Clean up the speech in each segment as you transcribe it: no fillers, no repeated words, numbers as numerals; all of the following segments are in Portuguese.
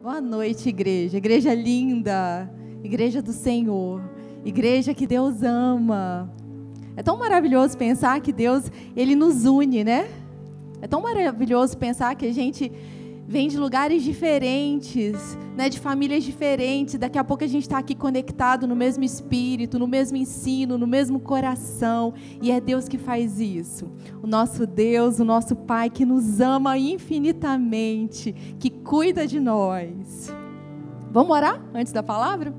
Boa noite, igreja. Igreja linda, igreja do Senhor, igreja que Deus ama. É tão maravilhoso pensar que Deus, Ele nos une, né? É tão maravilhoso pensar que a gente vem de lugares diferentes, né? De famílias diferentes. Daqui a pouco a gente está aqui conectado no mesmo espírito, no mesmo ensino, no mesmo coração. E é Deus que faz isso. O nosso Deus, o nosso Pai que nos ama infinitamente, que cuida de nós. Vamos orar antes da palavra?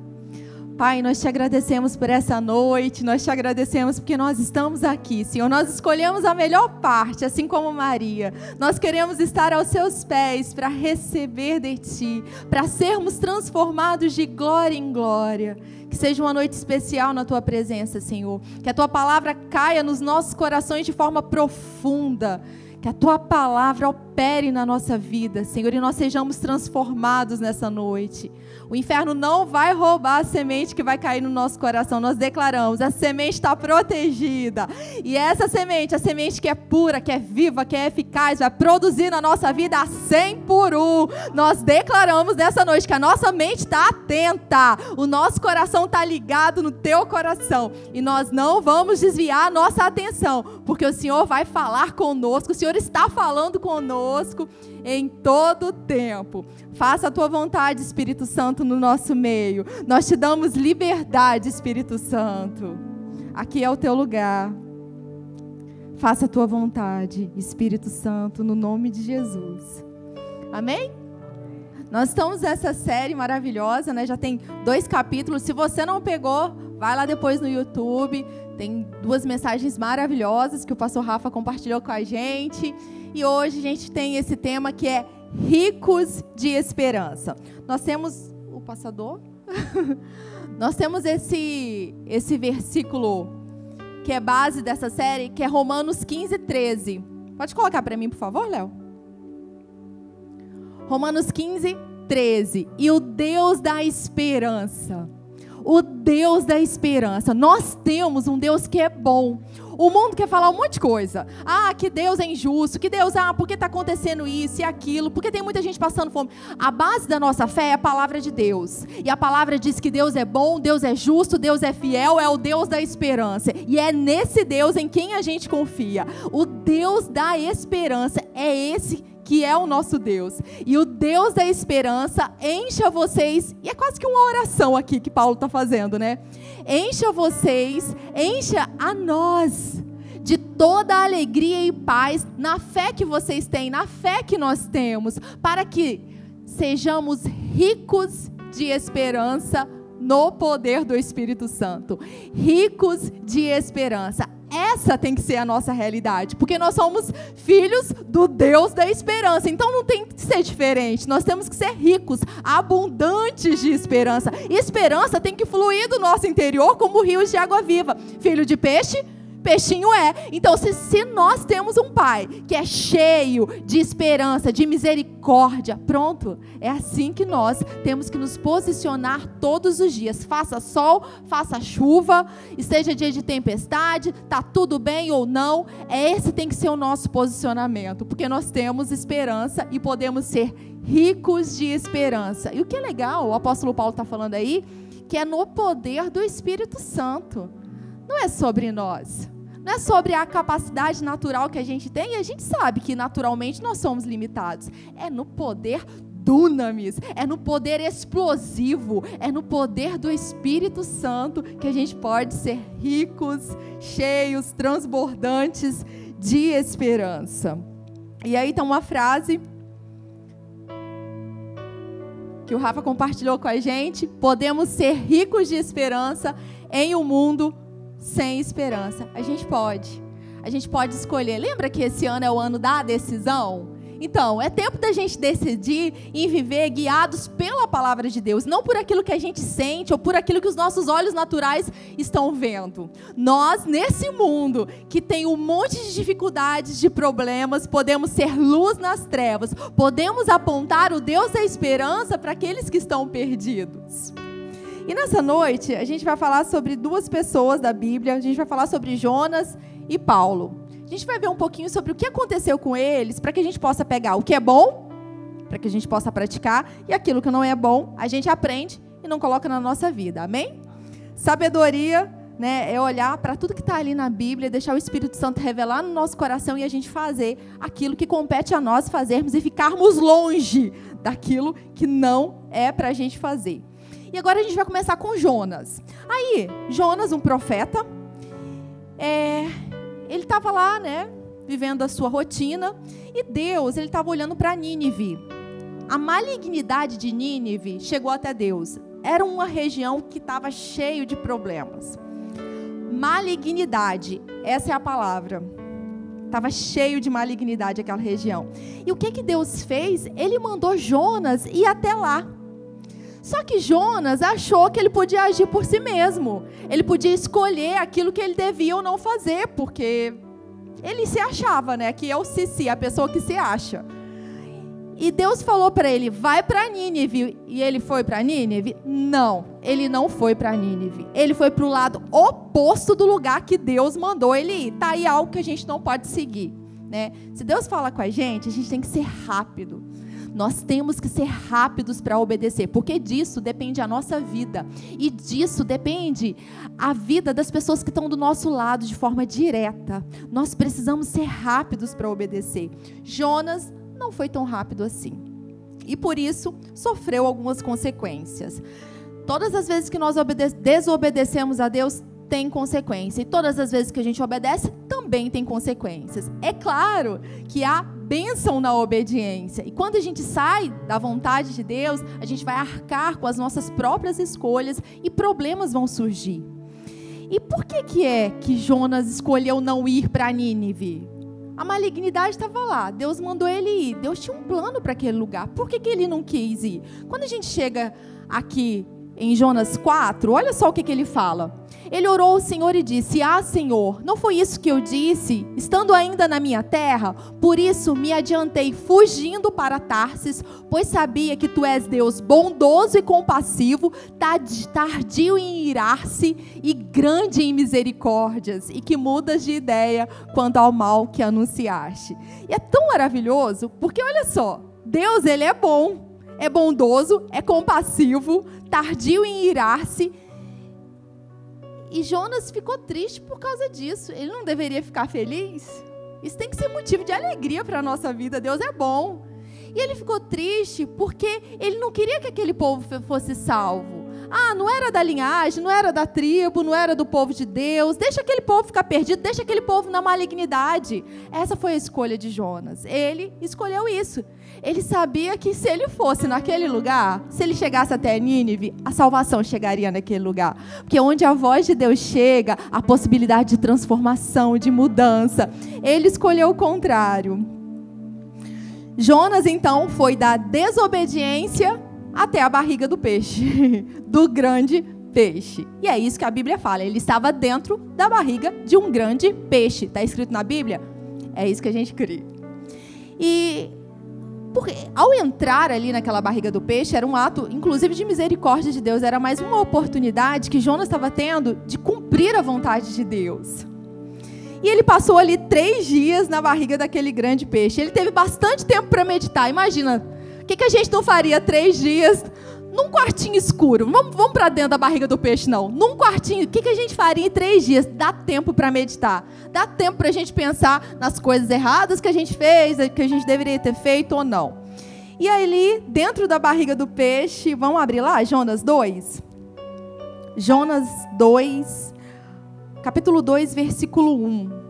Pai, nós te agradecemos por essa noite, nós te agradecemos porque nós estamos aqui, Senhor. Nós escolhemos a melhor parte, assim como Maria. Nós queremos estar aos seus pés para receber de ti, para sermos transformados de glória em glória. Que seja uma noite especial na tua presença, Senhor. Que a tua palavra caia nos nossos corações de forma profunda. Que a tua palavra opere na nossa vida, Senhor, e nós sejamos transformados nessa noite. O inferno não vai roubar a semente que vai cair no nosso coração. Nós declaramos, a semente está protegida. E essa semente, a semente que é pura, que é viva, que é eficaz, vai produzir na nossa vida a 100 por 1. Nós declaramos nessa noite que a nossa mente está atenta. O nosso coração está ligado no teu coração. E nós não vamos desviar a nossa atenção, porque o Senhor vai falar conosco. O Senhor está falando conosco em todo o tempo. Faça a tua vontade, Espírito Santo, no nosso meio. Nós te damos liberdade, Espírito Santo. Aqui é o teu lugar. Faça a tua vontade, Espírito Santo, no nome de Jesus. Amém? Nós estamos nessa série maravilhosa, né? Já tem 2 capítulos. Se você não pegou, vai lá depois no YouTube. Tem 2 mensagens maravilhosas que o pastor Rafa compartilhou com a gente. E hoje a gente tem esse tema que é ricos de esperança. Nós temos o passador. Nós temos esse versículo que é base dessa série, que é Romanos 15:13. Pode colocar para mim, por favor, Léo? Romanos 15:13. E o Deus da esperança. O Deus da esperança. Nós temos um Deus que é bom. O mundo quer falar um monte de coisa. Ah, que Deus é injusto. Que Deus, por que está acontecendo isso e aquilo? Porque tem muita gente passando fome. A base da nossa fé é a palavra de Deus. E a palavra diz que Deus é bom, Deus é justo, Deus é fiel, é o Deus da esperança. E é nesse Deus em quem a gente confia. O Deus da esperança é esse que é o nosso Deus. E o Deus da esperança encha vocês, e é quase que uma oração aqui que Paulo está fazendo, né? Encha vocês, encha a nós de toda a alegria e paz na fé que vocês têm, na fé que nós temos, para que sejamos ricos de esperança no poder do Espírito Santo. Ricos de esperança. Essa tem que ser a nossa realidade, porque nós somos filhos do Deus da esperança, então não tem que ser diferente, nós temos que ser ricos, abundantes de esperança. Esperança tem que fluir do nosso interior como rios de água viva. Filho de peixe, peixinho é. Então se nós temos um Pai que é cheio de esperança, de misericórdia, pronto, é assim que nós temos que nos posicionar todos os dias. Faça sol, faça chuva, esteja dia de tempestade, tá tudo bem ou não, esse tem que ser o nosso posicionamento, porque nós temos esperança e podemos ser ricos de esperança. E o que é legal, o apóstolo Paulo está falando aí, que é no poder do Espírito Santo. Não é sobre nós. Não é sobre a capacidade natural que a gente tem, e a gente sabe que naturalmente nós somos limitados. É no poder dunamis, é no poder explosivo, é no poder do Espírito Santo que a gente pode ser ricos, cheios, transbordantes de esperança. E aí tem uma frase que o Rafa compartilhou com a gente: podemos ser ricos de esperança em um mundo sem esperança. A gente pode escolher. Lembra que esse ano é o ano da decisão? Então, é tempo da gente decidir em viver guiados pela palavra de Deus, não por aquilo que a gente sente ou por aquilo que os nossos olhos naturais estão vendo. Nós, nesse mundo que tem um monte de dificuldades, de problemas, podemos ser luz nas trevas, podemos apontar o Deus da esperança para aqueles que estão perdidos. E nessa noite, a gente vai falar sobre 2 pessoas da Bíblia. A gente vai falar sobre Jonas e Paulo. A gente vai ver um pouquinho sobre o que aconteceu com eles, para que a gente possa pegar o que é bom, para que a gente possa praticar, e aquilo que não é bom, a gente aprende e não coloca na nossa vida, amém? Sabedoria, né, é olhar para tudo que está ali na Bíblia, deixar o Espírito Santo revelar no nosso coração e a gente fazer aquilo que compete a nós fazermos e ficarmos longe daquilo que não é para a gente fazer. E agora a gente vai começar com Jonas. Aí, Jonas, um profeta, ele estava lá, né, vivendo a sua rotina, e Deus, ele estava olhando para Nínive. A malignidade de Nínive chegou até Deus. Era uma região que estava cheio de problemas. Malignidade, essa é a palavra. Estava cheio de malignidade aquela região. E o que Deus fez? Ele mandou Jonas ir até lá. Só que Jonas achou que ele podia agir por si mesmo. Ele podia escolher aquilo que ele devia ou não fazer, porque ele se achava, né? Que é o Sissi, a pessoa que se acha. E Deus falou para ele, vai para Nínive. E ele foi para Nínive? Não, ele não foi para Nínive. Ele foi para o lado oposto do lugar que Deus mandou ele ir. Está aí algo que a gente não pode seguir, né? Se Deus fala com a gente tem que ser rápido. Nós temos que ser rápidos para obedecer, porque disso depende a nossa vida. E disso depende a vida das pessoas que estão do nosso lado de forma direta. Nós precisamos ser rápidos para obedecer. Jonas não foi tão rápido assim. E por isso sofreu algumas consequências. Todas as vezes que nós desobedecemos a Deus, tem consequência. E todas as vezes que a gente obedece, também tem consequências. É claro que há bênção na obediência. E quando a gente sai da vontade de Deus, a gente vai arcar com as nossas próprias escolhas e problemas vão surgir. E por que é que Jonas escolheu não ir para Nínive? A malignidade estava lá, Deus mandou ele ir, Deus tinha um plano para aquele lugar. Por que ele não quis ir? Quando a gente chega aqui em Jonas 4, olha só o que ele fala. Ele orou ao Senhor e disse, Senhor, não foi isso que eu disse, estando ainda na minha terra? Por isso me adiantei fugindo para Tarsis, pois sabia que tu és Deus bondoso e compassivo, tardio em irar-se e grande em misericórdias, e que mudas de ideia quanto ao mal que anunciaste. E é tão maravilhoso, porque olha só, Deus, ele é bom, é bondoso, é compassivo, tardio em irar-se. E Jonas ficou triste por causa disso. Ele não deveria ficar feliz? Isso tem que ser motivo de alegria para a nossa vida. Deus é bom. E ele ficou triste porque ele não queria que aquele povo fosse salvo. Não era da linhagem, não era da tribo, não era do povo de Deus. Deixa aquele povo ficar perdido, deixa aquele povo na malignidade. Essa foi a escolha de Jonas. Ele escolheu isso. Ele sabia que se ele fosse naquele lugar, se ele chegasse até Nínive, a salvação chegaria naquele lugar. Porque onde a voz de Deus chega, a possibilidade de transformação, de mudança. Ele escolheu o contrário. Jonas, então, foi da desobediência até a barriga do peixe, do grande peixe. E é isso que a Bíblia fala, ele estava dentro da barriga de um grande peixe. Está escrito na Bíblia? É isso que a gente crê. E porque, ao entrar ali naquela barriga do peixe, era um ato, inclusive, de misericórdia de Deus, era mais uma oportunidade que Jonas estava tendo de cumprir a vontade de Deus. E ele passou ali 3 dias na barriga daquele grande peixe. Ele teve bastante tempo para meditar. Imagina, o que a gente não faria 3 dias num quartinho escuro? Vamos para dentro da barriga do peixe, não. Num quartinho, o que a gente faria em 3 dias? Dá tempo para meditar. Dá tempo para a gente pensar nas coisas erradas que a gente fez, que a gente deveria ter feito ou não. E ali, dentro da barriga do peixe, vamos abrir lá, Jonas 2? Jonas 2, capítulo 2, versículo 1.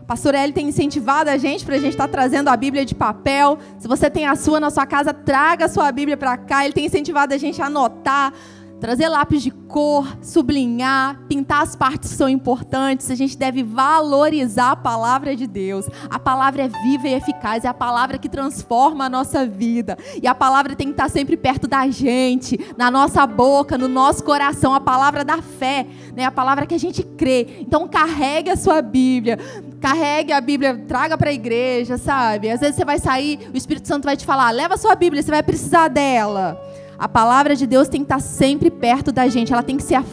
Pastor Eli tem incentivado a gente para a gente estar trazendo a Bíblia de papel. Se você tem a sua na sua casa, traga a sua Bíblia para cá. Ele tem incentivado a gente a anotar, trazer lápis de cor, sublinhar, pintar as partes que são importantes. A gente deve valorizar a palavra de Deus. A palavra é viva e eficaz, é a palavra que transforma a nossa vida. E a palavra tem que estar sempre perto da gente, na nossa boca, no nosso coração. A palavra da fé, né? A palavra que a gente crê. Então carregue a sua Bíblia, carregue a Bíblia, traga para a igreja, sabe? Às vezes você vai sair, o Espírito Santo vai te falar, leva a sua Bíblia, você vai precisar dela. A palavra de Deus tem que estar sempre perto da gente. Ela tem que ser a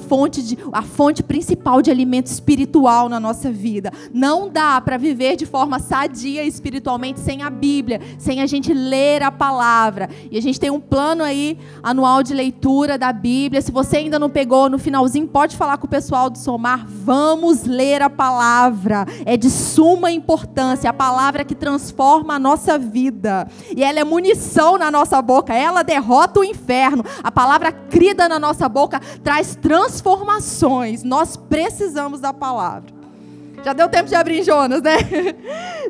fonte principal de alimento espiritual na nossa vida. Não dá para viver de forma sadia espiritualmente sem a Bíblia, sem a gente ler a palavra. E a gente tem um plano aí anual de leitura da Bíblia. Se você ainda não pegou, no finalzinho pode falar com o pessoal do Somar. Vamos ler a palavra. É de suma importância. A palavra que transforma a nossa vida. E ela é munição na nossa boca. Ela derrota o inferno. A palavra crida na nossa boca traz transformações. Nós precisamos da palavra. Já deu tempo de abrir Jonas, né?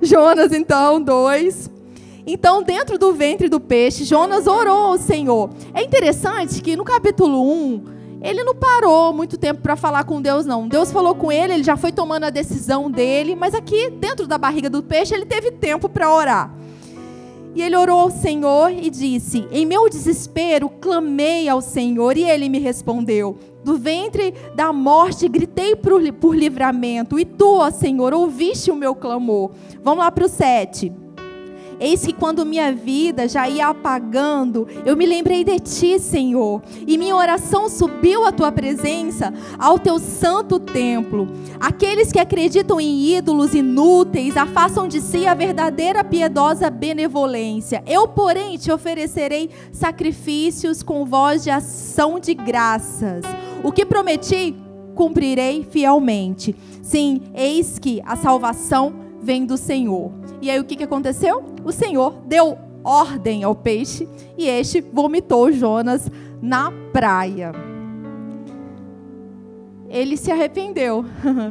Jonas, então, 2. Então, dentro do ventre do peixe, Jonas orou ao Senhor. É interessante que no capítulo 1, ele não parou muito tempo para falar com Deus, não. Deus falou com ele, ele já foi tomando a decisão dele, mas aqui, dentro da barriga do peixe, ele teve tempo para orar. E ele orou ao Senhor e disse: em meu desespero, clamei ao Senhor e ele me respondeu. Do ventre da morte, gritei por livramento. E tu, ó Senhor, ouviste o meu clamor. Vamos lá para o 7. Eis que quando minha vida já ia apagando, eu me lembrei de ti, Senhor, e minha oração subiu à tua presença, ao teu santo templo. Aqueles que acreditam em ídolos inúteis, afastam de si a verdadeira piedosa benevolência. Eu, porém, te oferecerei sacrifícios com voz de ação de graças. O que prometi, cumprirei fielmente. Sim, eis que a salvação vem do Senhor. E aí o que aconteceu? O Senhor deu ordem ao peixe e este vomitou Jonas na praia. Ele se arrependeu.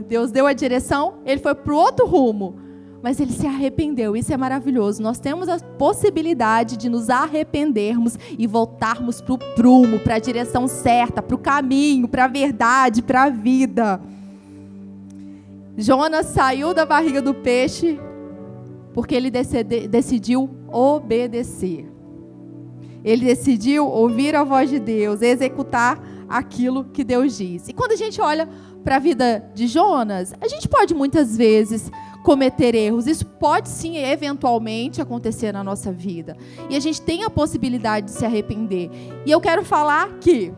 Deus deu a direção, ele foi para o outro rumo. Mas ele se arrependeu. Isso é maravilhoso. Nós temos a possibilidade de nos arrependermos e voltarmos para o prumo, para a direção certa, para o caminho, para a verdade, para a vida. Jonas saiu da barriga do peixe porque ele decidiu obedecer. Ele decidiu ouvir a voz de Deus, executar aquilo que Deus diz. E quando a gente olha para a vida de Jonas, a gente pode muitas vezes cometer erros. Isso pode sim, eventualmente, acontecer na nossa vida. E a gente tem a possibilidade de se arrepender. E eu quero falar que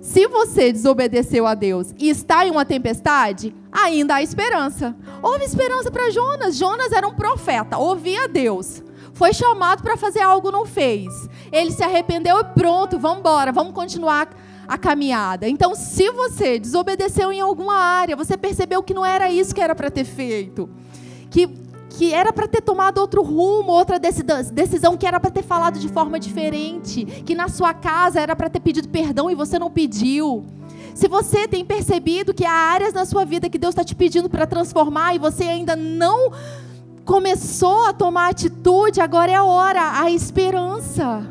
se você desobedeceu a Deus e está em uma tempestade, ainda há esperança. Houve esperança para Jonas. Jonas era um profeta, ouvia Deus. Foi chamado para fazer algo, não fez. Ele se arrependeu e pronto, vamos embora, vamos continuar a caminhada. Então, se você desobedeceu em alguma área, você percebeu que não era isso que era para ter feito, que era para ter tomado outro rumo, outra decisão, que era para ter falado de forma diferente, que na sua casa era para ter pedido perdão e você não pediu. Se você tem percebido que há áreas na sua vida que Deus está te pedindo para transformar e você ainda não começou a tomar atitude, agora é a hora, a esperança.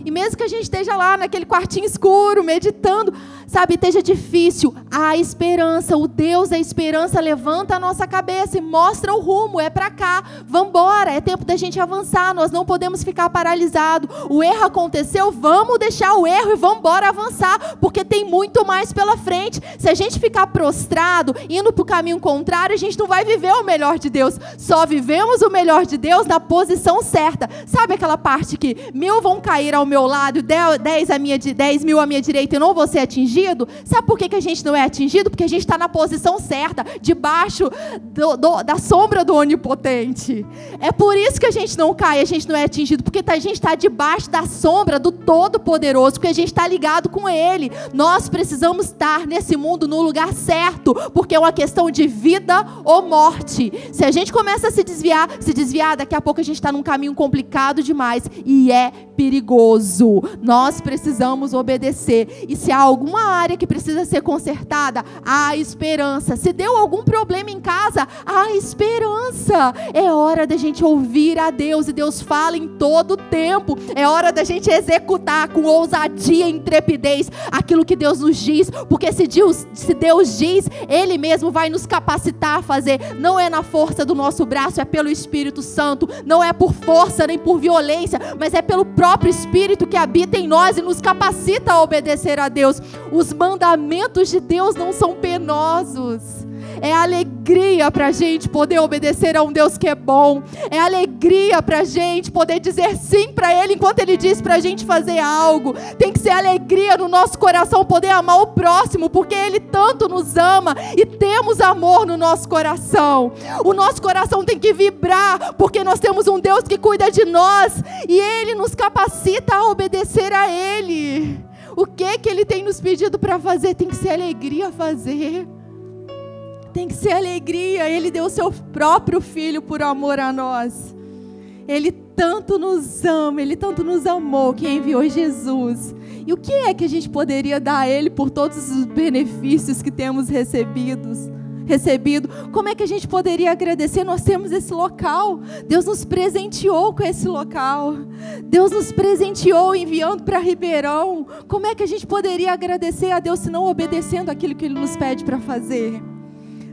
E mesmo que a gente esteja lá naquele quartinho escuro, meditando, sabe, esteja difícil, há esperança. O Deus da esperança levanta a nossa cabeça e mostra o rumo, é para cá, vamos embora, é tempo da gente avançar, nós não podemos ficar paralisados. O erro aconteceu, vamos deixar o erro e vamos embora avançar, porque tem muito mais pela frente. Se a gente ficar prostrado, indo para o caminho contrário, a gente não vai viver o melhor de Deus. Só vivemos o melhor de Deus na posição certa. Sabe aquela parte que 1000 vão cair ao meu lado, 10 mil à minha direita e eu não vou ser atingido? Sabe por que a gente não é atingido? Porque a gente está na posição certa, debaixo da sombra do Onipotente. É por isso que a gente não cai, a gente não é atingido, porque a gente está debaixo da sombra do Todo-Poderoso, porque a gente está ligado com Ele. Nós precisamos estar nesse mundo no lugar certo, porque é uma questão de vida ou morte. Se a gente começa a se desviar, daqui a pouco a gente está num caminho complicado demais e é perigoso. Nós precisamos obedecer. E se há alguma área que precisa ser consertada, há esperança. Se deu algum problema em casa, há esperança. É hora da gente ouvir a Deus, e Deus fala em todo o tempo. É hora da gente executar com ousadia e intrepidez aquilo que Deus nos diz, porque se Deus diz, Ele mesmo vai nos capacitar a fazer. Não é na força do nosso braço, é pelo Espírito Santo. Não é por força nem por violência, mas é pelo próprio Espírito que habita em nós e nos capacita a obedecer a Deus. Os mandamentos de Deus não são penosos. É alegria para a gente poder obedecer a um Deus que é bom. É alegria para a gente poder dizer sim para Ele enquanto Ele diz para a gente fazer algo. Tem que ser alegria no nosso coração poder amar o próximo, porque Ele tanto nos ama e temos amor no nosso coração. O nosso coração tem que vibrar, porque nós temos um Deus que cuida de nós e Ele nos capacita a obedecer a Ele. O que Ele tem nos pedido para fazer? Tem que ser alegria fazer. Tem que ser alegria. Ele deu o seu próprio Filho por amor a nós. Ele tanto nos ama, Ele tanto nos amou, que enviou Jesus. E o que é que a gente poderia dar a Ele por todos os benefícios que temos recebido? Como é que a gente poderia agradecer? Nós temos esse local. Deus nos presenteou com esse local. Deus nos presenteou enviando para Ribeirão. Como é que a gente poderia agradecer a Deus se não obedecendo aquilo que Ele nos pede para fazer?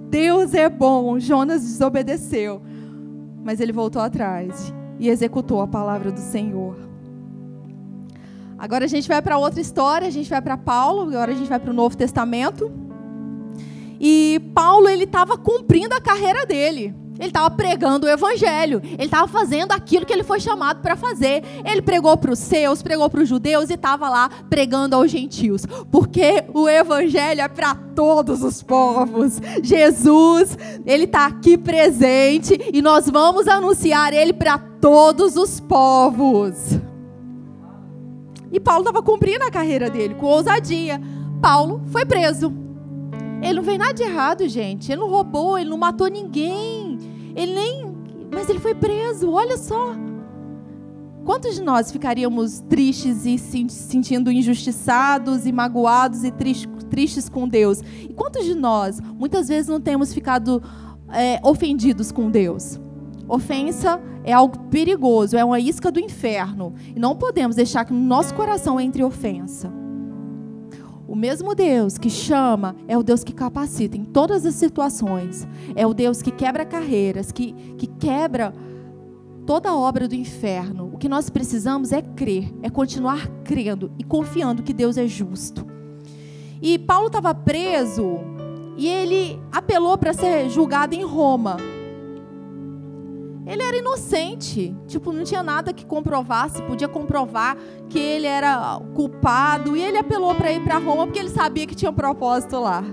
Deus é bom. Jonas desobedeceu, mas ele voltou atrás e executou a palavra do Senhor. Agora a gente vai para outra história. A gente vai para Paulo. Agora a gente vai para o Novo Testamento. E Paulo, ele estava cumprindo a carreira dele. Ele estava pregando o evangelho. Ele estava fazendo aquilo que ele foi chamado para fazer. Ele pregou para os seus, pregou para os judeus e estava lá pregando aos gentios. Porque o evangelho é para todos os povos. Jesus, Ele está aqui presente e nós vamos anunciar Ele para todos os povos. E Paulo estava cumprindo a carreira dele com ousadia. Paulo foi preso. Ele não fez nada de errado, gente. Ele não roubou, ele não matou ninguém. Mas ele foi preso, olha só. Quantos de nós ficaríamos tristes e se sentindo injustiçados e magoados e tristes com Deus? E quantos de nós, muitas vezes, não temos ficado ofendidos com Deus? Ofensa é algo perigoso, é uma isca do inferno. E não podemos deixar que no nosso coração entre ofensa. O mesmo Deus que chama é o Deus que capacita em todas as situações. É o Deus que quebra carreiras, que quebra toda a obra do inferno. O que nós precisamos é crer, é continuar crendo e confiando que Deus é justo. E Paulo estava preso e ele apelou para ser julgado em Roma. Ele era inocente, não tinha nada que comprovasse, podia comprovar que ele era culpado, e ele apelou para ir para Roma porque ele sabia que tinha um propósito lá.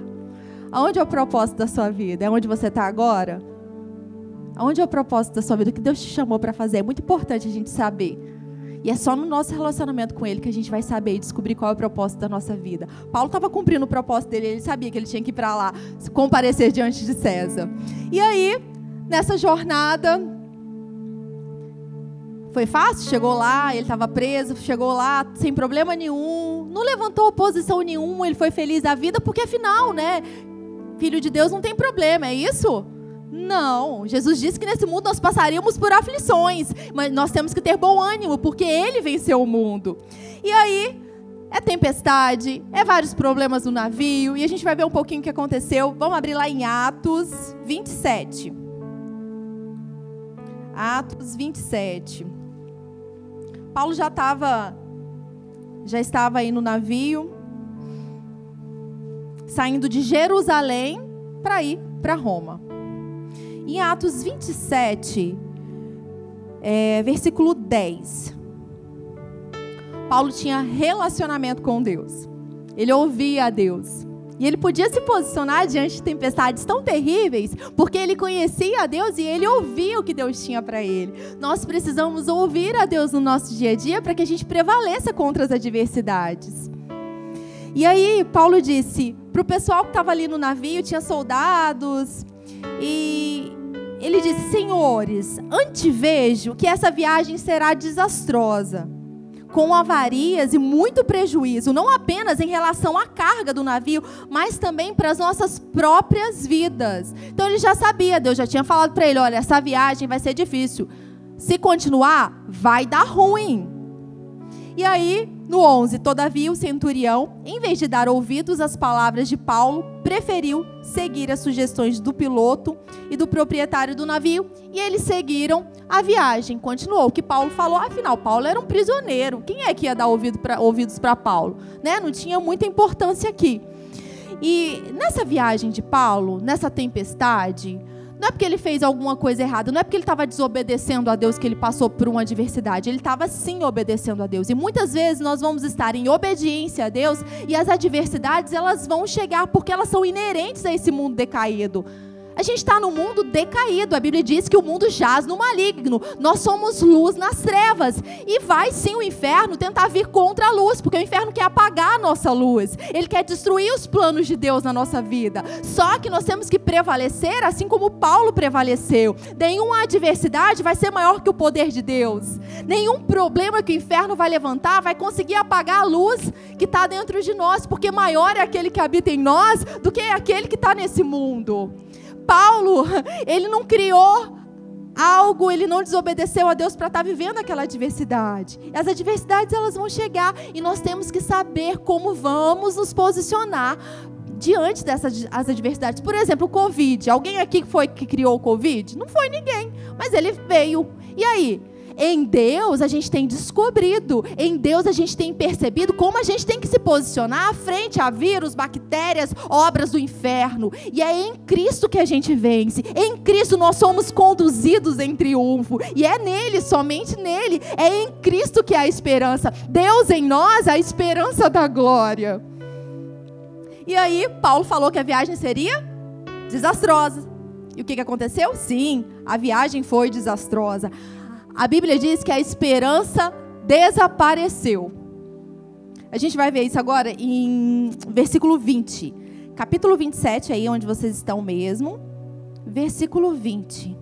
Aonde é o propósito da sua vida? É onde você está agora? Aonde é o propósito da sua vida? O que Deus te chamou para fazer? É muito importante a gente saber. E é só no nosso relacionamento com Ele que a gente vai saber e descobrir qual é o propósito da nossa vida. Paulo estava cumprindo o propósito dele, ele sabia que ele tinha que ir para lá, comparecer diante de César. E aí, nessa jornada, foi fácil? Chegou lá, ele estava preso, chegou lá sem problema nenhum, não levantou oposição nenhuma, ele foi feliz da vida, porque afinal, filho de Deus não tem problema, é isso? Não, Jesus disse que nesse mundo nós passaríamos por aflições, mas nós temos que ter bom ânimo, porque Ele venceu o mundo. E aí, é tempestade, é vários problemas no navio, e a gente vai ver um pouquinho o que aconteceu. Vamos abrir lá em Atos 27. Atos 27. Paulo já estava aí no navio, saindo de Jerusalém para ir para Roma. Em Atos 27, versículo 10. Paulo tinha relacionamento com Deus. Ele ouvia a Deus. E ele podia se posicionar diante de tempestades tão terríveis, porque ele conhecia a Deus e ele ouvia o que Deus tinha para ele. Nós precisamos ouvir a Deus no nosso dia a dia para que a gente prevaleça contra as adversidades. E aí, Paulo disse para o pessoal que estava ali no navio, tinha soldados, e ele disse: senhores, antevejo que essa viagem será desastrosa, com avarias e muito prejuízo, não apenas em relação à carga do navio, mas também para as nossas próprias vidas. Então ele já sabia, Deus já tinha falado para ele: olha, essa viagem vai ser difícil, se continuar, vai dar ruim. E aí, no 11, todavia o centurião, em vez de dar ouvidos às palavras de Paulo, preferiu seguir as sugestões do piloto e do proprietário do navio, e eles seguiram a viagem. Continuou o que Paulo falou, afinal, Paulo era um prisioneiro. Quem é que ia dar ouvidos para Paulo? Não tinha muita importância aqui. E nessa viagem de Paulo, nessa tempestade, não é porque ele fez alguma coisa errada, não é porque ele estava desobedecendo a Deus que ele passou por uma adversidade. Ele estava sim obedecendo a Deus. E muitas vezes nós vamos estar em obediência a Deus e as adversidades elas vão chegar porque elas são inerentes a esse mundo decaído. A gente está no mundo decaído. A Bíblia diz que o mundo jaz no maligno. Nós somos luz nas trevas. E vai sim o inferno tentar vir contra a luz, porque o inferno quer apagar a nossa luz. Ele quer destruir os planos de Deus na nossa vida. Só que nós temos que prevalecer assim como Paulo prevaleceu. Nenhuma adversidade vai ser maior que o poder de Deus. Nenhum problema que o inferno vai levantar vai conseguir apagar a luz que está dentro de nós, porque maior é aquele que habita em nós do que aquele que está nesse mundo. Paulo, ele não criou algo, ele não desobedeceu a Deus para estar vivendo aquela adversidade. As adversidades elas vão chegar e nós temos que saber como vamos nos posicionar diante dessas adversidades. Por exemplo, o Covid. Alguém aqui foi que criou o Covid? Não foi ninguém, mas ele veio. E aí? Em Deus a gente tem descobrido, em Deus a gente tem percebido como a gente tem que se posicionar à frente a vírus, bactérias, obras do inferno. E é em Cristo que a gente vence. Em Cristo nós somos conduzidos em triunfo. E é nele, somente nele. É em Cristo que há esperança. Deus em nós, a esperança da glória. E aí Paulo falou que a viagem seria desastrosa. E o que aconteceu? Sim, a viagem foi desastrosa. A Bíblia diz que a esperança desapareceu. A gente vai ver isso agora em versículo 20. Capítulo 27, aí onde vocês estão mesmo. Versículo 20.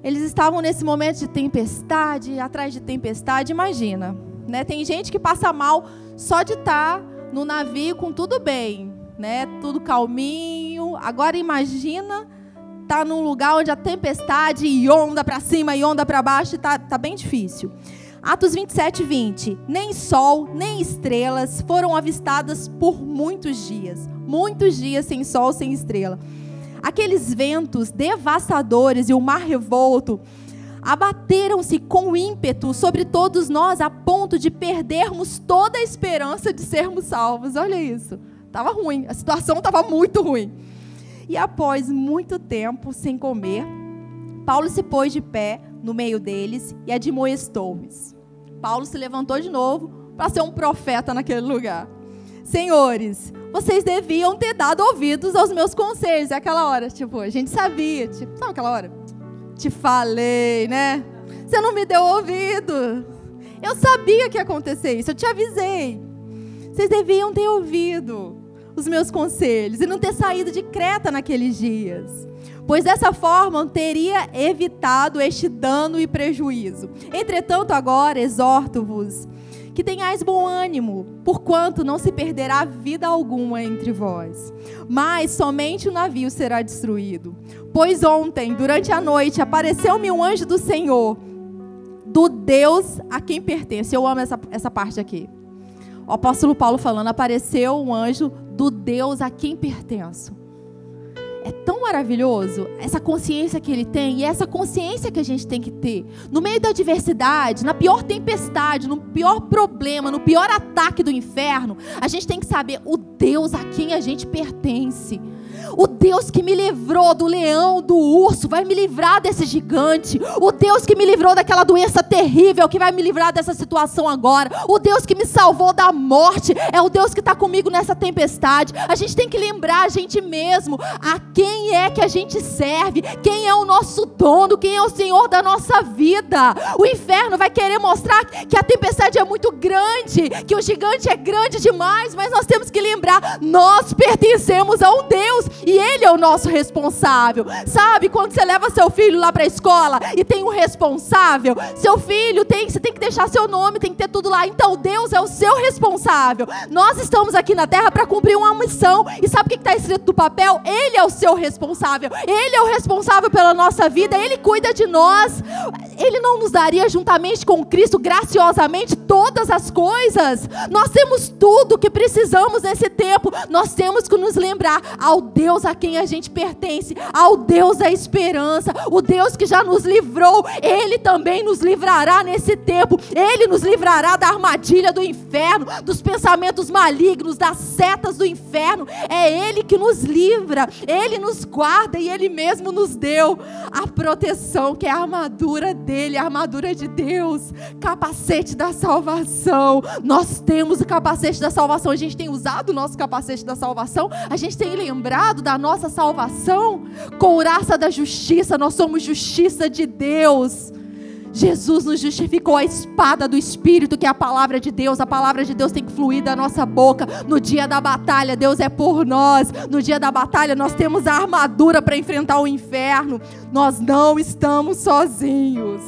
Eles estavam nesse momento de tempestade, atrás de tempestade, imagina. Né? Tem gente que passa mal só de estar no navio com tudo bem, né? Tudo calminho. Agora imagina... Está num lugar onde a tempestade e onda para cima e onda para baixo, tá bem difícil. Atos 27, 20. Nem sol, nem estrelas foram avistadas por muitos dias. Muitos dias sem sol, sem estrela. Aqueles ventos devastadores e o mar revolto abateram-se com ímpeto sobre todos nós a ponto de perdermos toda a esperança de sermos salvos. Olha isso. Estava ruim, a situação estava muito ruim. E após muito tempo sem comer, Paulo se pôs de pé no meio deles e admoestou-os. Paulo se levantou de novo para ser um profeta naquele lugar. Senhores, vocês deviam ter dado ouvidos aos meus conselhos. É aquela hora, tipo, a gente sabia, tipo, sabe aquela hora? Te falei, né? Você não me deu ouvido. Eu sabia que ia acontecer isso, eu te avisei. Vocês deviam ter ouvido os meus conselhos e não ter saído de Creta naqueles dias, pois dessa forma teria evitado este dano e prejuízo. Entretanto, agora exorto-vos que tenhais bom ânimo, porquanto não se perderá vida alguma entre vós, mas somente o navio será destruído. Pois ontem, durante a noite, apareceu-me um anjo do Senhor, do Deus a quem pertence. Eu amo essa parte aqui. O apóstolo Paulo falando, apareceu um anjo do Deus a quem pertenço. É tão maravilhoso essa consciência que ele tem, e essa consciência que a gente tem que ter. No meio da adversidade, na pior tempestade, no pior problema, no pior ataque do inferno, a gente tem que saber o Deus a quem a gente pertence. O Deus que me livrou do leão, do urso, vai me livrar desse gigante. O Deus que me livrou daquela doença terrível, que vai me livrar dessa situação agora. O Deus que me salvou da morte, é o Deus que está comigo nessa tempestade. A gente tem que lembrar a gente mesmo, a quem é que a gente serve, quem é o nosso dono, quem é o Senhor da nossa vida. O inferno vai querer mostrar que a tempestade é muito grande, que o gigante é grande demais, mas nós temos que lembrar, nós pertencemos a um Deus, e Ele é o nosso responsável. Sabe, quando você leva seu filho lá para a escola e tem um responsável, seu filho você tem que deixar seu nome, tem que ter tudo lá. Então Deus é o seu responsável. Nós estamos aqui na terra para cumprir uma missão, e sabe o que está escrito no papel? Ele é o seu responsável, Ele é o responsável pela nossa vida, Ele cuida de nós, Ele não nos daria juntamente com Cristo, graciosamente, todas as coisas? Nós temos tudo o que precisamos nesse tempo. Nós temos que nos lembrar ao Deus a quem a gente pertence, ao Deus da esperança, o Deus que já nos livrou. Ele também nos livrará nesse tempo. Ele nos livrará da armadilha do inferno, dos pensamentos malignos, das setas do inferno. É Ele que nos livra, Ele nos guarda e Ele mesmo nos deu a proteção, que é a armadura dele, a armadura de Deus, capacete da salvação. Nós temos o capacete da salvação. A gente tem usado o nosso capacete da salvação, a gente tem lembrado da nossa salvação. Couraça da justiça, nós somos justiça de Deus. Jesus nos justificou, a espada do Espírito, que é a palavra de Deus. A palavra de Deus tem que fluir da nossa boca. No dia da batalha, Deus é por nós. No dia da batalha, nós temos a armadura para enfrentar o inferno. Nós não estamos sozinhos.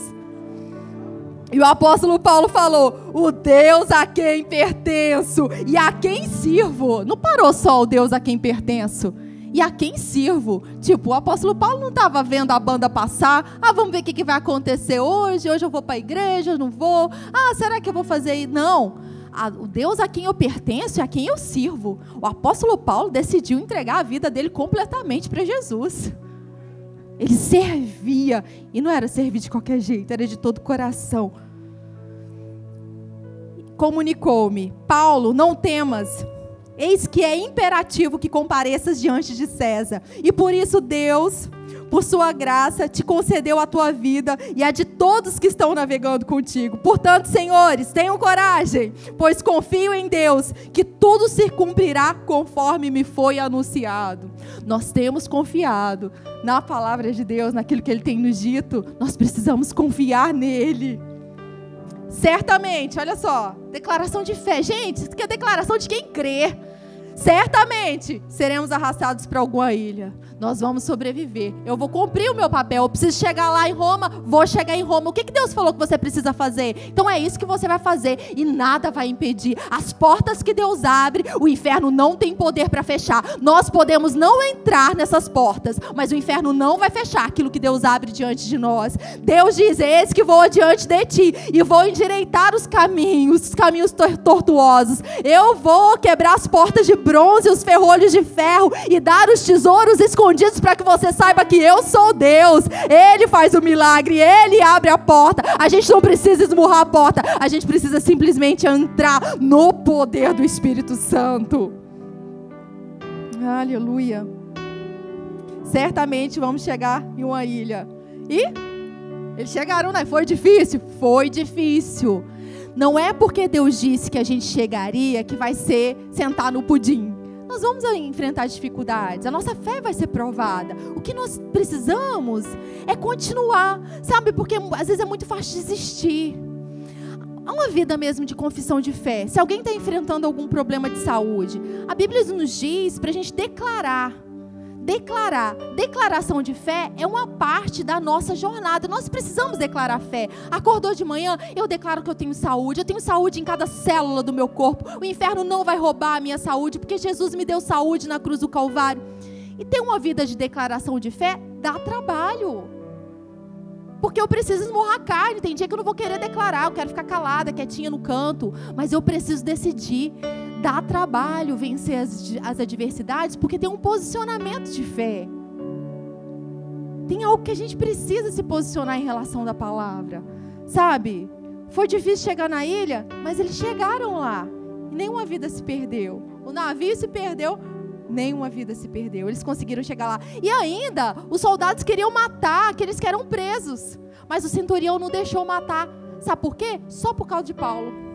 E o apóstolo Paulo falou: o Deus a quem pertenço e a quem sirvo. Não parou só o Deus a quem pertenço e a quem sirvo. Tipo, o apóstolo Paulo não estava vendo a banda passar. Vamos ver o que vai acontecer hoje. Hoje eu vou para a igreja, não vou. Será que eu vou fazer isso? Não. O Deus a quem eu pertenço e a quem eu sirvo. O apóstolo Paulo decidiu entregar a vida dele completamente para Jesus. Ele servia. E não era servir de qualquer jeito, era de todo o coração. Comunicou-me: Paulo, não temas. Eis que é imperativo que compareças diante de César. E por isso Deus, por sua graça, te concedeu a tua vida e a de todos que estão navegando contigo. Portanto, senhores, tenham coragem, pois confio em Deus, que tudo se cumprirá conforme me foi anunciado. Nós temos confiado na palavra de Deus, naquilo que Ele tem nos dito. Nós precisamos confiar nele. Certamente, olha só, declaração de fé. Gente, isso aqui é declaração de quem crê. Certamente seremos arrastados para alguma ilha. Nós vamos sobreviver. Eu vou cumprir o meu papel. Eu preciso chegar lá em Roma. Vou chegar em Roma. O que Deus falou que você precisa fazer? Então é isso que você vai fazer. E nada vai impedir. As portas que Deus abre, o inferno não tem poder para fechar. Nós podemos não entrar nessas portas, mas o inferno não vai fechar aquilo que Deus abre diante de nós. Deus diz: eis que vou adiante de ti e vou endireitar os caminhos tortuosos. Eu vou quebrar as portas de bronze e os ferrolhos de ferro e dar os tesouros escondidos para que você saiba que eu sou Deus. Ele faz o milagre, Ele abre a porta. A gente não precisa esmurrar a porta, a gente precisa simplesmente entrar no poder do Espírito Santo. Aleluia. Certamente vamos chegar em uma ilha. E eles chegaram, né? Foi difícil? Foi difícil. Não é porque Deus disse que a gente chegaria que vai ser sentar no pudim. Nós vamos enfrentar dificuldades, a nossa fé vai ser provada. O que nós precisamos é continuar, sabe? Porque às vezes é muito fácil desistir. Há uma vida mesmo de confissão de fé. Se alguém está enfrentando algum problema de saúde, a Bíblia nos diz para a gente declarar. Declaração de fé é uma parte da nossa jornada. Nós precisamos declarar fé. Acordou de manhã, eu declaro que eu tenho saúde em cada célula do meu corpo. O inferno não vai roubar a minha saúde, porque Jesus me deu saúde na cruz do Calvário. E ter uma vida de declaração de fé dá trabalho, porque eu preciso esmurrar a carne. Tem dia que eu não vou querer declarar, eu quero ficar calada, quietinha no canto, mas eu preciso decidir. Dá trabalho vencer as adversidades, porque tem um posicionamento de fé. Tem algo que a gente precisa se posicionar em relação da palavra, sabe? Foi difícil chegar na ilha, mas eles chegaram lá e nenhuma vida se perdeu. O navio se perdeu, nenhuma vida se perdeu. Eles conseguiram chegar lá. E ainda, os soldados queriam matar aqueles que eram presos, mas o centurião não deixou matar. Sabe por quê? Só por causa de Paulo.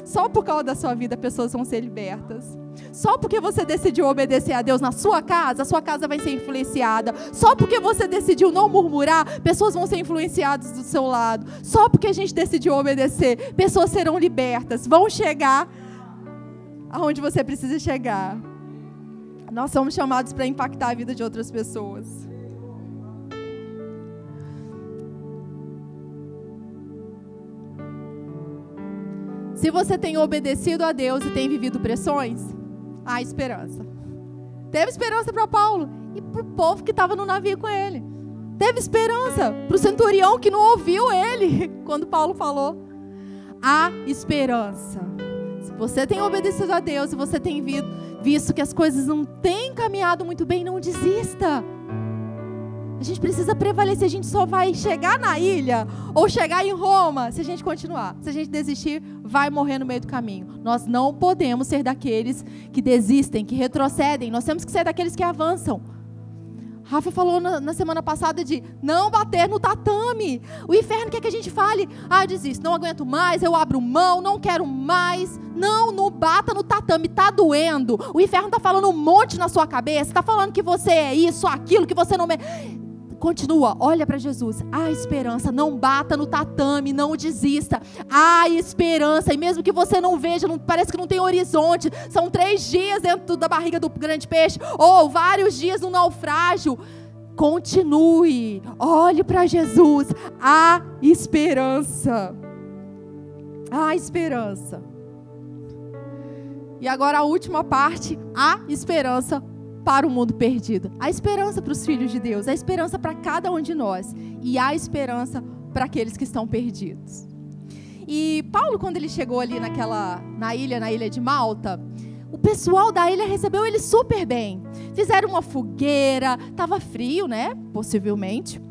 Só por causa da sua vida pessoas vão ser libertas. Só porque você decidiu obedecer a Deus na sua casa, a sua casa vai ser influenciada. Só porque você decidiu não murmurar, pessoas vão ser influenciadas do seu lado. Só porque a gente decidiu obedecer, pessoas serão libertas, vão chegar aonde você precisa chegar. Nós somos chamados para impactar a vida de outras pessoas. Se você tem obedecido a Deus e tem vivido pressões, há esperança. Teve esperança para Paulo e para o povo que estava no navio com ele. Teve esperança para o centurião que não ouviu ele quando Paulo falou. Há esperança. Se você tem obedecido a Deus, se você tem visto que as coisas não têm caminhado muito bem, não desista. A gente precisa prevalecer. A gente só vai chegar na ilha ou chegar em Roma se a gente continuar. Se a gente desistir, vai morrer no meio do caminho. Nós não podemos ser daqueles que desistem, que retrocedem. Nós temos que ser daqueles que avançam. Rafa falou na semana passada de não bater no tatame. O inferno quer que a gente fale: eu desisto, não aguento mais, eu abro mão, não quero mais. Não bata no tatame, está doendo. O inferno está falando um monte na sua cabeça, está falando que você é isso, aquilo, que você não... Continua, olha para Jesus. Há esperança, não bata no tatame, não desista. Há esperança, e mesmo que você não veja, parece que não tem horizonte, são 3 dias dentro da barriga do grande peixe, ou vários dias no naufrágio, continue, olhe para Jesus. Há esperança. Há esperança. E agora a última parte: há esperança para o mundo perdido. Há esperança para os filhos de Deus, há esperança para cada um de nós, e há esperança para aqueles que estão perdidos. E Paulo, quando ele chegou ali na ilha de Malta, o pessoal da ilha recebeu ele super bem. Fizeram uma fogueira, estava frio, né? Possivelmente.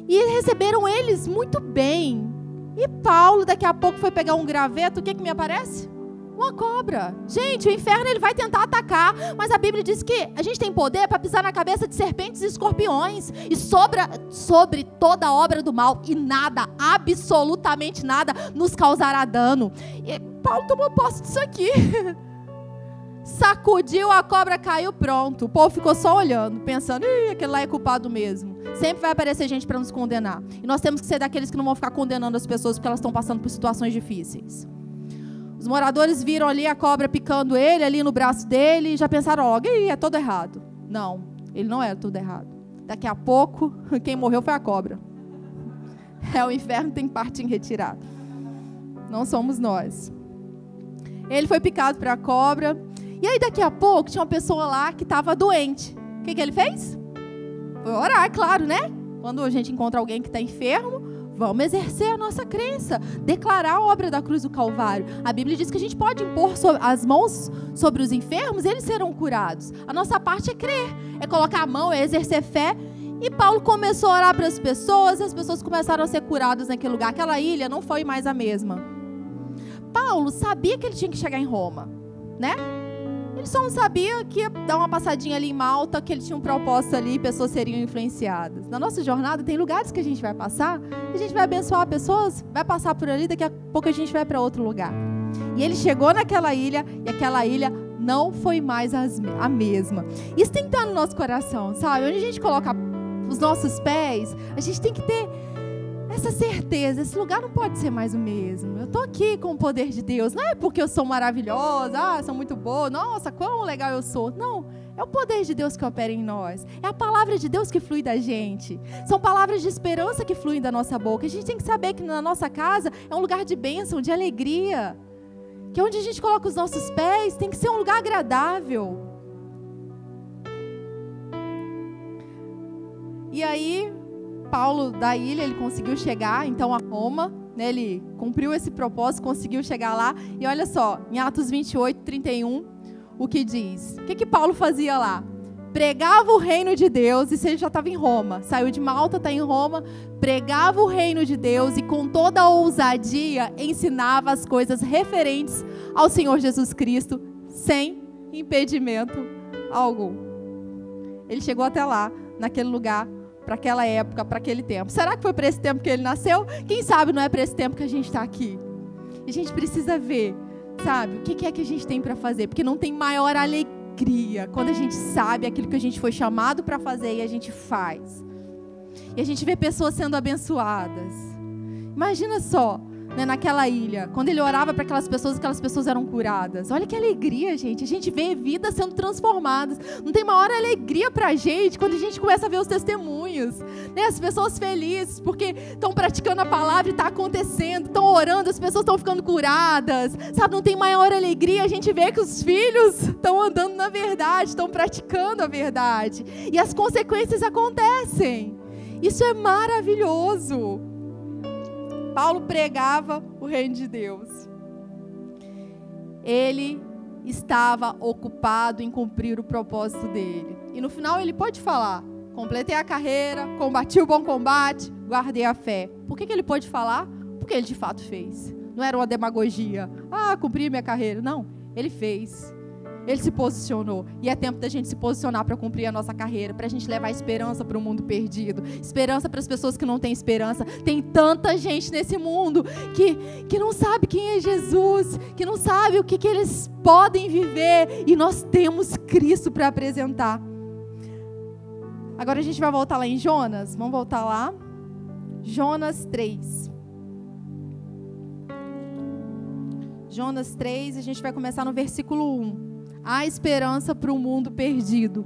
E receberam eles muito bem. E Paulo, daqui a pouco, foi pegar um graveto, o que me aparece? Uma cobra. Gente, o inferno ele vai tentar atacar, mas a Bíblia diz que a gente tem poder para pisar na cabeça de serpentes e escorpiões, e sobre toda a obra do mal, e nada, absolutamente nada, nos causará dano. E Paulo tomou posse disso aqui. Sacudiu, a cobra caiu, pronto. O povo ficou só olhando, pensando: aquele lá é culpado mesmo. Sempre vai aparecer gente para nos condenar. E nós temos que ser daqueles que não vão ficar condenando as pessoas porque elas estão passando por situações difíceis. Os moradores viram ali a cobra picando ele, ali no braço dele, e já pensaram: é todo errado. Não, ele não era tudo errado. Daqui a pouco, quem morreu foi a cobra. O inferno tem parte em retirada. Não somos nós. Ele foi picado para a cobra. E aí daqui a pouco tinha uma pessoa lá que estava doente. O que ele fez? Foi orar, claro, né? Quando a gente encontra alguém que está enfermo, vamos exercer a nossa crença, declarar a obra da cruz do Calvário. A Bíblia diz que a gente pode impor as mãos sobre os enfermos e eles serão curados. A nossa parte é crer, é colocar a mão, é exercer fé. E Paulo começou a orar para as pessoas, e as pessoas começaram a ser curadas naquele lugar. Aquela ilha não foi mais a mesma. Paulo sabia que ele tinha que chegar em Roma, né? Ele só não sabia que ia dar uma passadinha ali em Malta, que ele tinha um propósito ali e pessoas seriam influenciadas. Na nossa jornada tem lugares que a gente vai passar, e a gente vai abençoar pessoas, vai passar por ali, daqui a pouco a gente vai para outro lugar. E ele chegou naquela ilha, e aquela ilha não foi mais a mesma. Isso tem que estar no nosso coração, sabe? Onde a gente coloca os nossos pés, a gente tem que ter essa certeza: esse lugar não pode ser mais o mesmo. Eu estou aqui com o poder de Deus. Não é porque eu sou maravilhosa, sou muito boa, nossa, quão legal eu sou. Não, é o poder de Deus que opera em nós. É a palavra de Deus que flui da gente. São palavras de esperança que fluem da nossa boca. A gente tem que saber que na nossa casa é um lugar de bênção, de alegria. Que onde a gente coloca os nossos pés tem que ser um lugar agradável. E aí, Paulo da ilha, ele conseguiu chegar então a Roma, né? Ele cumpriu esse propósito, conseguiu chegar lá. E olha só, em Atos 28, 31, o que diz? O que Paulo fazia lá? Pregava o reino de Deus, e se ele já estava em Roma, saiu de Malta, está em Roma, pregava o reino de Deus e com toda a ousadia ensinava as coisas referentes ao Senhor Jesus Cristo, sem impedimento algum. Ele chegou até lá, naquele lugar, para aquela época, para aquele tempo. Será que foi para esse tempo que ele nasceu? Quem sabe não é para esse tempo que a gente está aqui. E a gente precisa ver, sabe, o que é que a gente tem para fazer, porque não tem maior alegria quando a gente sabe aquilo que a gente foi chamado para fazer e a gente faz. E a gente vê pessoas sendo abençoadas. Imagina só, né, naquela ilha, quando ele orava para aquelas pessoas eram curadas. Olha que alegria, gente. A gente vê vidas sendo transformadas. Não tem maior alegria para a gente quando a gente começa a ver os testemunhos, né? As pessoas felizes porque estão praticando a palavra e está acontecendo, estão orando, as pessoas estão ficando curadas, sabe? Não tem maior alegria a gente ver que os filhos estão andando na verdade, estão praticando a verdade, e as consequências acontecem. Isso é maravilhoso. Paulo pregava o reino de Deus. Ele estava ocupado em cumprir o propósito dele. E no final ele pode falar: completei a carreira, combati o bom combate, guardei a fé. Por que ele pode falar? Porque ele de fato fez. Não era uma demagogia. Cumpri minha carreira. Não, ele fez. Ele se posicionou. E é tempo da gente se posicionar para cumprir a nossa carreira, para a gente levar esperança para o mundo perdido, esperança para as pessoas que não têm esperança. Tem tanta gente nesse mundo que não sabe quem é Jesus, que não sabe o que eles podem viver, e nós temos Cristo para apresentar. Agora a gente vai voltar lá em Jonas. Vamos voltar lá. Jonas 3. Jonas 3, a gente vai começar no versículo 1. Há esperança para o mundo perdido.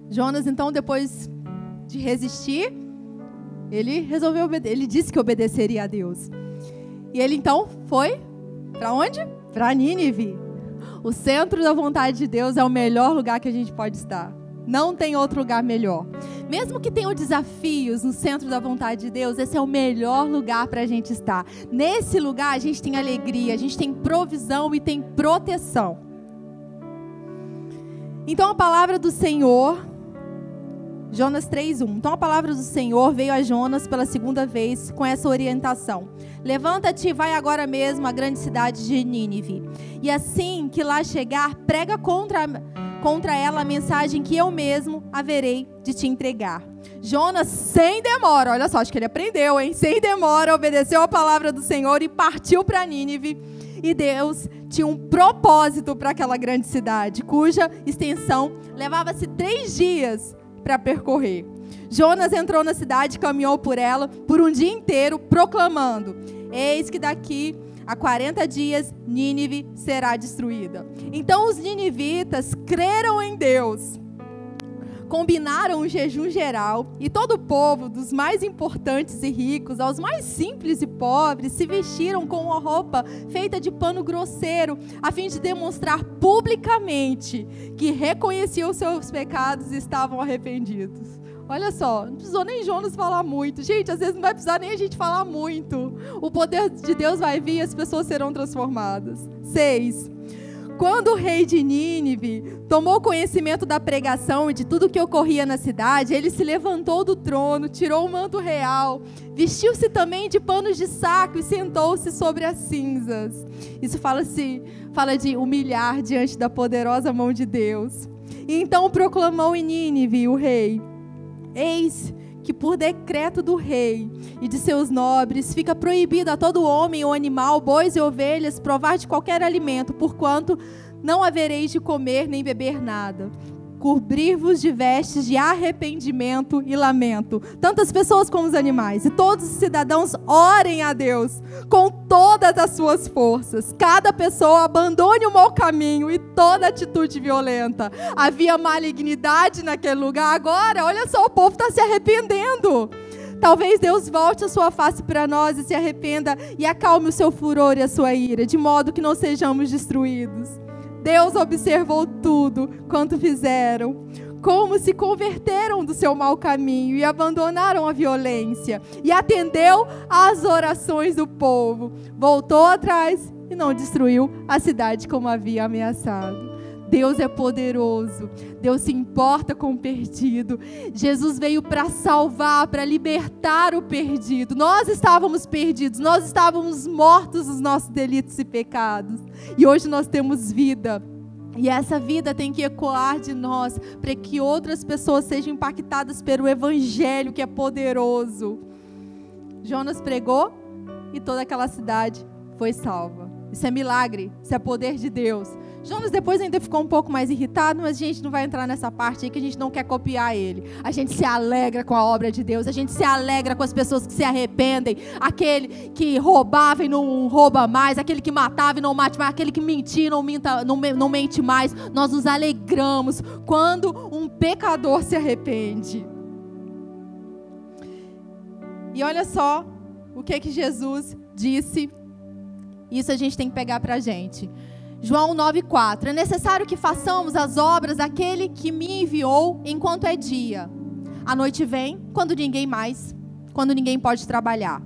Jonas, então, depois de resistir, ele resolveu obedecer. Ele disse que obedeceria a Deus. E ele, então, foi para onde? Para Nínive. O centro da vontade de Deus é o melhor lugar que a gente pode estar. Não tem outro lugar melhor. Mesmo que tenham desafios no centro da vontade de Deus, esse é o melhor lugar para a gente estar. Nesse lugar a gente tem alegria, a gente tem provisão e tem proteção. Então a palavra do Senhor, Jonas 3:1. Então a palavra do Senhor veio a Jonas pela segunda vez com essa orientação: levanta-te e vai agora mesmo à grande cidade de Nínive. E assim que lá chegar, prega contra ela a mensagem que eu mesmo haverei de te entregar. Jonas, sem demora, olha só, acho que ele aprendeu, hein? Sem demora, obedeceu a palavra do Senhor e partiu para Nínive. E Deus tinha um propósito para aquela grande cidade, cuja extensão levava-se 3 dias para percorrer. Jonas entrou na cidade e caminhou por ela por um dia inteiro, proclamando: eis que daqui a 40 dias Nínive será destruída. Então os ninivitas creram em Deus, combinaram um jejum geral, e todo o povo, dos mais importantes e ricos aos mais simples e pobres, se vestiram com uma roupa feita de pano grosseiro, a fim de demonstrar publicamente que reconheciam seus pecados e estavam arrependidos. Olha só, não precisou nem Jonas falar muito. Gente, às vezes não vai precisar nem a gente falar muito. O poder de Deus vai vir e as pessoas serão transformadas. 6. Quando o rei de Nínive tomou conhecimento da pregação e de tudo que ocorria na cidade, ele se levantou do trono, tirou o manto real, vestiu-se também de panos de saco e sentou-se sobre as cinzas. Isso fala de humilhar diante da poderosa mão de Deus. E então proclamou em Nínive o rei: eis que por decreto do rei e de seus nobres fica proibido a todo homem ou animal, bois e ovelhas, provar de qualquer alimento, porquanto não havereis de comer nem beber nada. Cobrir-vos de vestes de arrependimento e lamento, tanto as pessoas como os animais, e todos os cidadãos orem a Deus com todas as suas forças. Cada pessoa abandone o mau caminho e toda atitude violenta. Havia malignidade naquele lugar. Agora, olha só, o povo está se arrependendo. Talvez Deus volte a sua face para nós e se arrependa e acalme o seu furor e a sua ira, de modo que não sejamos destruídos. Deus observou tudo quanto fizeram, como se converteram do seu mau caminho e abandonaram a violência, e atendeu às orações do povo. Voltou atrás e não destruiu a cidade como havia ameaçado. Deus é poderoso, Deus se importa com o perdido. Jesus veio para salvar, para libertar o perdido. Nós estávamos perdidos, nós estávamos mortos nos nossos delitos e pecados. E hoje nós temos vida. E essa vida tem que ecoar de nós, para que outras pessoas sejam impactadas pelo Evangelho, que é poderoso. Jonas pregou e toda aquela cidade foi salva. Isso é milagre, isso é poder de Deus. Jonas depois ainda ficou um pouco mais irritado, mas a gente não vai entrar nessa parte aí, que a gente não quer copiar ele. A gente se alegra com a obra de Deus, a gente se alegra com as pessoas que se arrependem, aquele que roubava e não rouba mais, aquele que matava e não mate mais, aquele que mentia e não mente mais. Nós nos alegramos quando um pecador se arrepende. E olha só o que Jesus disse, isso a gente tem que pegar para a gente. João 9,4, é necessário que façamos as obras daquele que me enviou enquanto é dia. A noite vem quando ninguém pode trabalhar.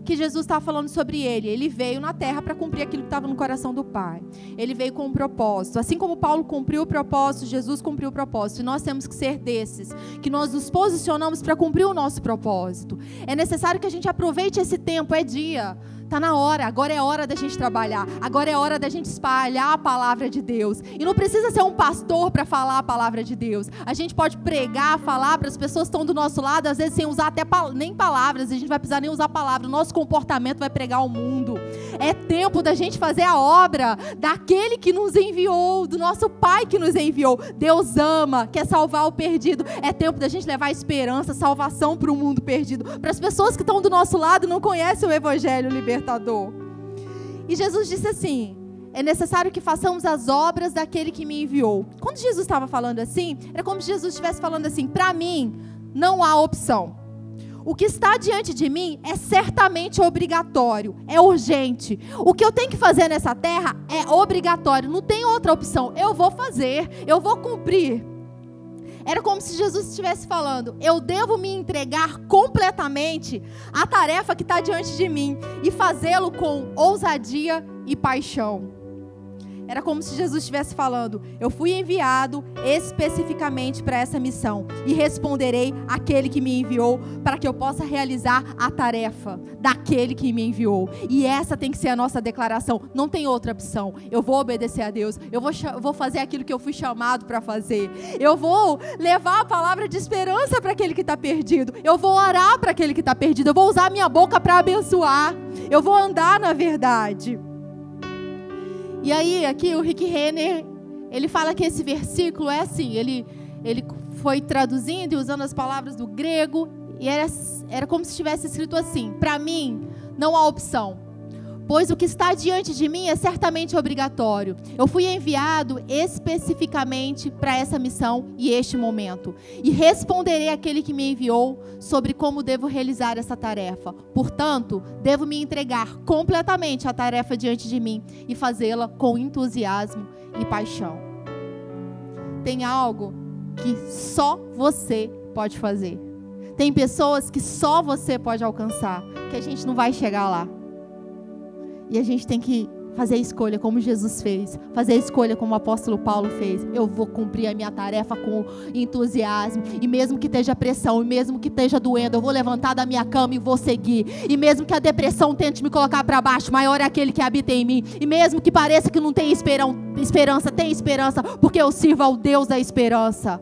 Que Jesus estava falando sobre ele veio na terra para cumprir aquilo que estava no coração do Pai. Ele veio com um propósito. Assim como Paulo cumpriu o propósito, Jesus cumpriu o propósito. E nós temos que ser desses, que nós nos posicionamos para cumprir o nosso propósito. É necessário que a gente aproveite esse tempo, é dia. Está na hora, agora é hora da gente trabalhar, agora é hora da gente espalhar a palavra de Deus. E não precisa ser um pastor para falar a palavra de Deus. A gente pode pregar, falar para as pessoas que estão do nosso lado, às vezes sem usar até nem palavras, a gente não vai precisar nem usar palavras, o nosso comportamento vai pregar ao mundo. É tempo da gente fazer a obra daquele que nos enviou, do nosso Pai que nos enviou. Deus ama, quer salvar o perdido. É tempo da gente levar esperança, salvação para o mundo perdido, para as pessoas que estão do nosso lado e não conhecem o Evangelho libertador. E Jesus disse assim, é necessário que façamos as obras daquele que me enviou. Quando Jesus estava falando assim, era como se Jesus estivesse falando assim, para mim não há opção. O que está diante de mim é certamente obrigatório, é urgente. O que eu tenho que fazer nessa terra é obrigatório, não tem outra opção. Eu vou fazer, eu vou cumprir. Era como se Jesus estivesse falando, eu devo me entregar completamente à tarefa que está diante de mim e fazê-lo com ousadia e paixão. Era como se Jesus estivesse falando, eu fui enviado especificamente para essa missão e responderei àquele que me enviou para que eu possa realizar a tarefa daquele que me enviou. E essa tem que ser a nossa declaração, não tem outra opção. Eu vou obedecer a Deus, eu vou fazer aquilo que eu fui chamado para fazer. Eu vou levar a palavra de esperança para aquele que está perdido. Eu vou orar para aquele que está perdido. Eu vou usar a minha boca para abençoar. Eu vou andar na verdade. E aí, aqui o Rick Renner, ele fala que esse versículo é assim, ele foi traduzindo e usando as palavras do grego, e era como se estivesse escrito assim, para mim, não há opção, pois o que está diante de mim é certamente obrigatório. Eu fui enviado especificamente para essa missão e este momento, e responderei àquele que me enviou sobre como devo realizar essa tarefa. Portanto, devo me entregar completamente à tarefa diante de mim e fazê-la com entusiasmo e paixão. Tem algo que só você pode fazer. Tem pessoas que só você pode alcançar, que a gente não vai chegar lá. E a gente tem que fazer a escolha como Jesus fez. Fazer a escolha como o apóstolo Paulo fez. Eu vou cumprir a minha tarefa com entusiasmo. E mesmo que esteja pressão, e mesmo que esteja doendo, eu vou levantar da minha cama e vou seguir. E mesmo que a depressão tente me colocar para baixo, maior é aquele que habita em mim. E mesmo que pareça que não tem esperança, tem esperança, porque eu sirvo ao Deus da esperança.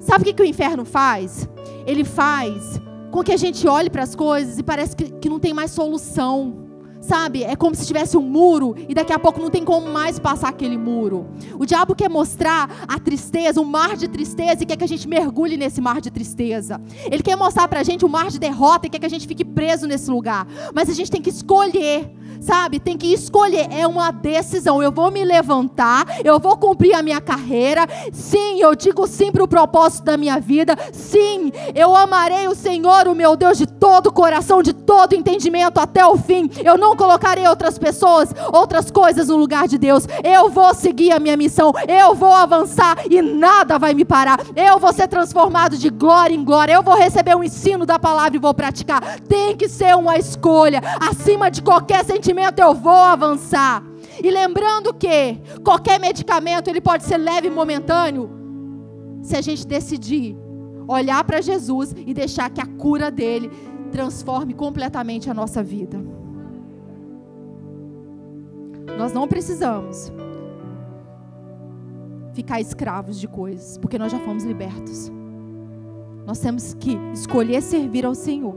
Sabe o que o inferno faz? Ele faz com que a gente olhe para as coisas e parece que não tem mais solução. Sabe, é como se tivesse um muro e daqui a pouco não tem como mais passar aquele muro. O diabo quer mostrar a tristeza, um mar de tristeza, e quer que a gente mergulhe nesse mar de tristeza. Ele quer mostrar pra gente um mar de derrota e quer que a gente fique preso nesse lugar. Mas a gente tem que escolher, sabe, tem que escolher, é uma decisão. Eu vou me levantar, eu vou cumprir a minha carreira. Sim, eu digo sim para o propósito da minha vida. Sim, eu amarei o Senhor, o meu Deus, de todo o coração, de todo entendimento até o fim. Eu não colocarei outras pessoas, outras coisas no lugar de Deus. Eu vou seguir a minha missão, eu vou avançar e nada vai me parar. Eu vou ser transformado de glória em glória. Eu vou receber o ensino da palavra e vou praticar. Tem que ser uma escolha. Acima de qualquer sentimento eu vou avançar. E lembrando que qualquer medicamento ele pode ser leve e momentâneo, se a gente decidir olhar para Jesus e deixar que a cura dele transforme completamente a nossa vida. Nós não precisamos ficar escravos de coisas, porque nós já fomos libertos. Nós temos que escolher servir ao Senhor.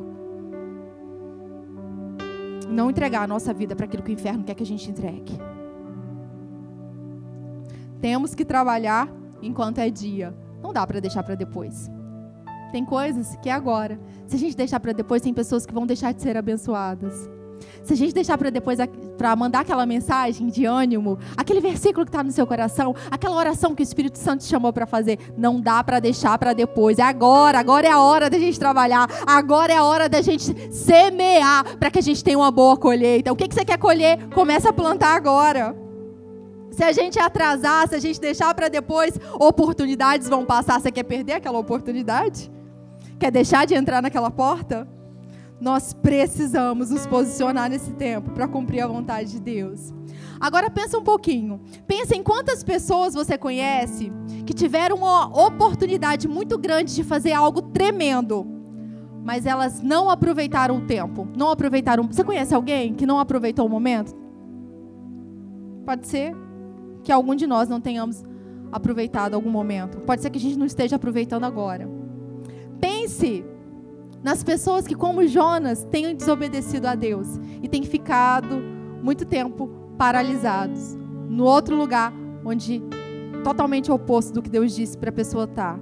Não entregar a nossa vida para aquilo que o inferno quer que a gente entregue. Temos que trabalhar enquanto é dia. Não dá para deixar para depois. Tem coisas que é agora. Se a gente deixar para depois, tem pessoas que vão deixar de ser abençoadas. Se a gente deixar para depois, para mandar aquela mensagem de ânimo, aquele versículo que está no seu coração, aquela oração que o Espírito Santo te chamou para fazer, não dá para deixar para depois. É agora é a hora da gente trabalhar, agora é a hora da gente semear para que a gente tenha uma boa colheita. O que você quer colher? Começa a plantar agora. Se a gente atrasar, se a gente deixar para depois, oportunidades vão passar. Você quer perder aquela oportunidade? Quer deixar de entrar naquela porta? Nós precisamos nos posicionar nesse tempo para cumprir a vontade de Deus. Agora pensa um pouquinho. Pensa em quantas pessoas você conhece que tiveram uma oportunidade muito grande de fazer algo tremendo, mas elas não aproveitaram o tempo. Não aproveitaram. Você conhece alguém que não aproveitou o momento? Pode ser que algum de nós não tenhamos aproveitado algum momento. Pode ser que a gente não esteja aproveitando agora. Pense nas pessoas que, como Jonas, tenham desobedecido a Deus e têm ficado muito tempo paralisados no outro lugar, onde totalmente oposto do que Deus disse para a pessoa estar.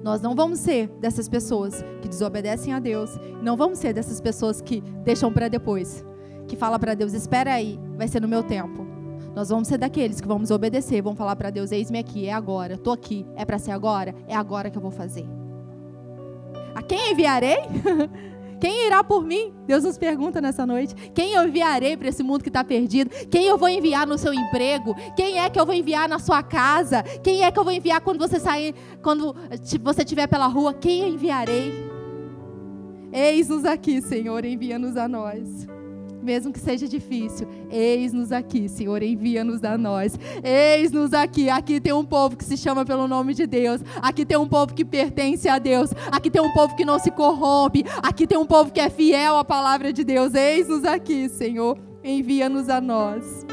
Nós não vamos ser dessas pessoas que desobedecem a Deus, não vamos ser dessas pessoas que deixam para depois, que falam para Deus, espera aí, vai ser no meu tempo. Nós vamos ser daqueles que vamos obedecer, vamos falar para Deus, eis-me aqui, é agora, estou aqui, é para ser agora, é agora que eu vou fazer. A quem enviarei? Quem irá por mim? Deus nos pergunta nessa noite. Quem eu enviarei para esse mundo que está perdido? Quem eu vou enviar no seu emprego? Quem é que eu vou enviar na sua casa? Quem é que eu vou enviar quando você sair, quando você estiver pela rua? Quem eu enviarei? Eis-nos aqui, Senhor, envia-nos a nós. Mesmo que seja difícil, eis-nos aqui, Senhor, envia-nos a nós. Eis-nos aqui, aqui tem um povo que se chama pelo nome de Deus. Aqui tem um povo que pertence a Deus. Aqui tem um povo que não se corrompe. Aqui tem um povo que é fiel à palavra de Deus. Eis-nos aqui, Senhor, envia-nos a nós.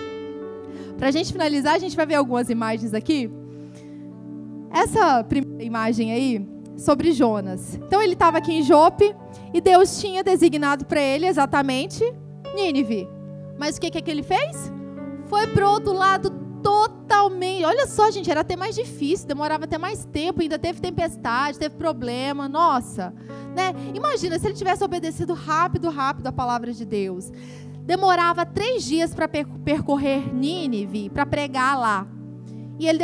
Para a gente finalizar, a gente vai ver algumas imagens aqui. Essa primeira imagem aí, sobre Jonas. Então ele estava aqui em Jope e Deus tinha designado para ele exatamente Nínive. Mas o que ele fez? Foi para o outro lado totalmente. Olha só, gente, era até mais difícil, demorava até mais tempo, ainda teve tempestade, teve problema. Nossa, né? Imagina se ele tivesse obedecido rápido a palavra de Deus. Demorava 3 dias para percorrer Nínive, para pregar lá. E ele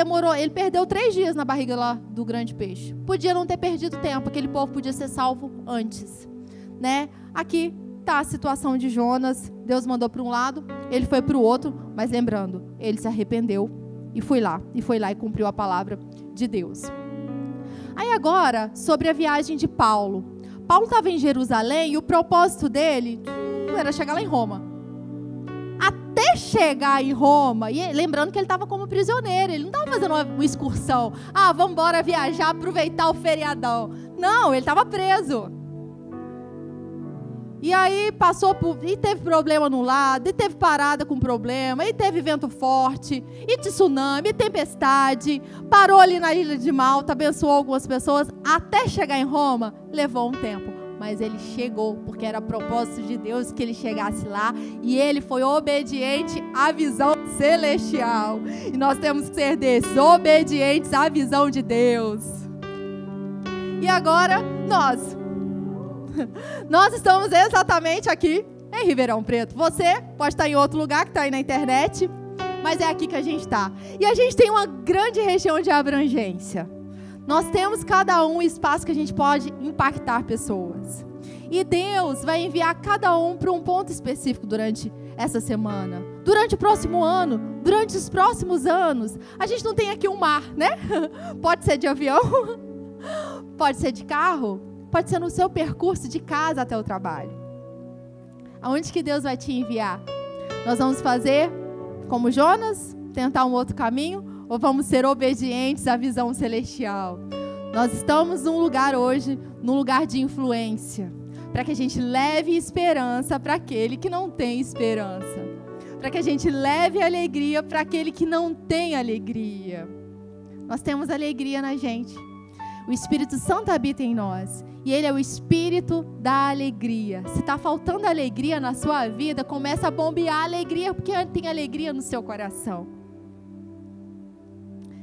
perdeu 3 dias na barriga lá do grande peixe. Podia não ter perdido tempo, aquele povo podia ser salvo antes, né? Aqui está a situação de Jonas. Deus mandou para um lado, ele foi para o outro, mas lembrando, ele se arrependeu e foi lá e cumpriu a palavra de Deus. Aí agora, sobre a viagem de Paulo. Paulo estava em Jerusalém e o propósito dele era chegar lá em Roma. Até chegar em Roma, e lembrando que ele estava como prisioneiro, ele não estava fazendo uma excursão. Vamos embora viajar, aproveitar o feriadão. Não, ele estava preso. E aí e teve problema no lado, e teve parada com problema, e teve vento forte, e tsunami, e tempestade. Parou ali na ilha de Malta, abençoou algumas pessoas. Até chegar em Roma, levou um tempo. Mas ele chegou, porque era propósito de Deus que ele chegasse lá. E ele foi obediente à visão celestial. E nós temos que ser desses, obedientes à visão de Deus. E agora, nós estamos exatamente aqui em Ribeirão Preto. Você pode estar em outro lugar que está aí na internet, mas é aqui que a gente está. E a gente tem uma grande região de abrangência. Nós temos cada um espaço que a gente pode impactar pessoas. E Deus vai enviar cada um para um ponto específico durante essa semana, durante o próximo ano, durante os próximos anos. A gente não tem aqui um mar, né? Pode ser de avião, pode ser de carro, pode ser no seu percurso de casa até o trabalho. Aonde que Deus vai te enviar? Nós vamos fazer como Jonas, tentar um outro caminho, ou vamos ser obedientes à visão celestial? Nós estamos num lugar hoje, num lugar de influência, para que a gente leve esperança para aquele que não tem esperança, para que a gente leve alegria para aquele que não tem alegria. Nós temos alegria na gente. O Espírito Santo habita em nós. E Ele é o Espírito da alegria. Se está faltando alegria na sua vida, começa a bombear alegria, porque tem alegria no seu coração.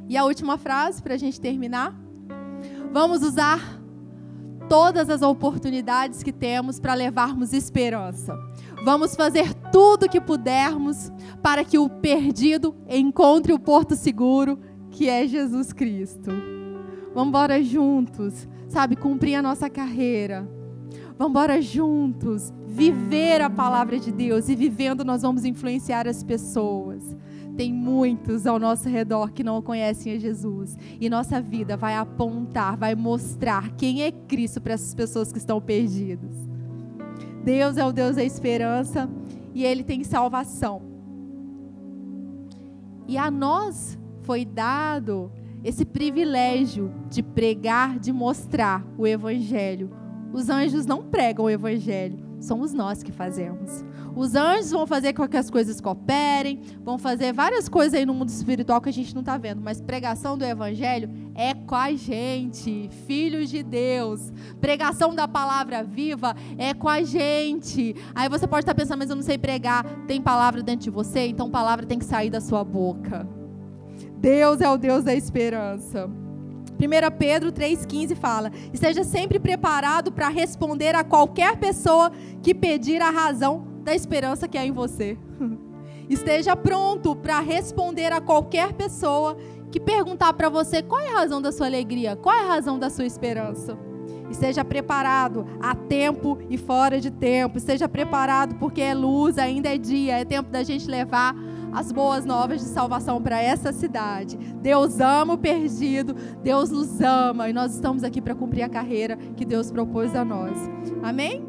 E a última frase, para a gente terminar. Vamos usar todas as oportunidades que temos para levarmos esperança. Vamos fazer tudo o que pudermos para que o perdido encontre o porto seguro, que é Jesus Cristo. Vamos embora juntos, sabe, cumprir a nossa carreira. Vamos embora juntos, viver a palavra de Deus, e vivendo nós vamos influenciar as pessoas. Tem muitos ao nosso redor que não conhecem a Jesus, e nossa vida vai apontar, vai mostrar quem é Cristo para essas pessoas que estão perdidas. Deus é o Deus da esperança, e Ele tem salvação. E a nós foi dado esse privilégio de pregar, de mostrar o Evangelho. Os anjos não pregam o Evangelho, somos nós que fazemos. Os anjos vão fazer com que as coisas cooperem, vão fazer várias coisas aí no mundo espiritual que a gente não está vendo, mas pregação do Evangelho é com a gente, filhos de Deus. Pregação da palavra viva é com a gente. Aí você pode estar pensando, mas eu não sei pregar. Tem palavra dentro de você, então palavra tem que sair da sua boca. Deus é o Deus da esperança. 1 Pedro 3,15 fala: esteja sempre preparado para responder a qualquer pessoa que pedir a razão da esperança que há em você. Esteja pronto para responder a qualquer pessoa que perguntar para você qual é a razão da sua alegria, qual é a razão da sua esperança. Esteja preparado a tempo e fora de tempo. Esteja preparado porque é luz, ainda é dia, é tempo da gente levar as boas novas de salvação para essa cidade. Deus ama o perdido, Deus nos ama, e nós estamos aqui para cumprir a carreira que Deus propôs a nós. Amém?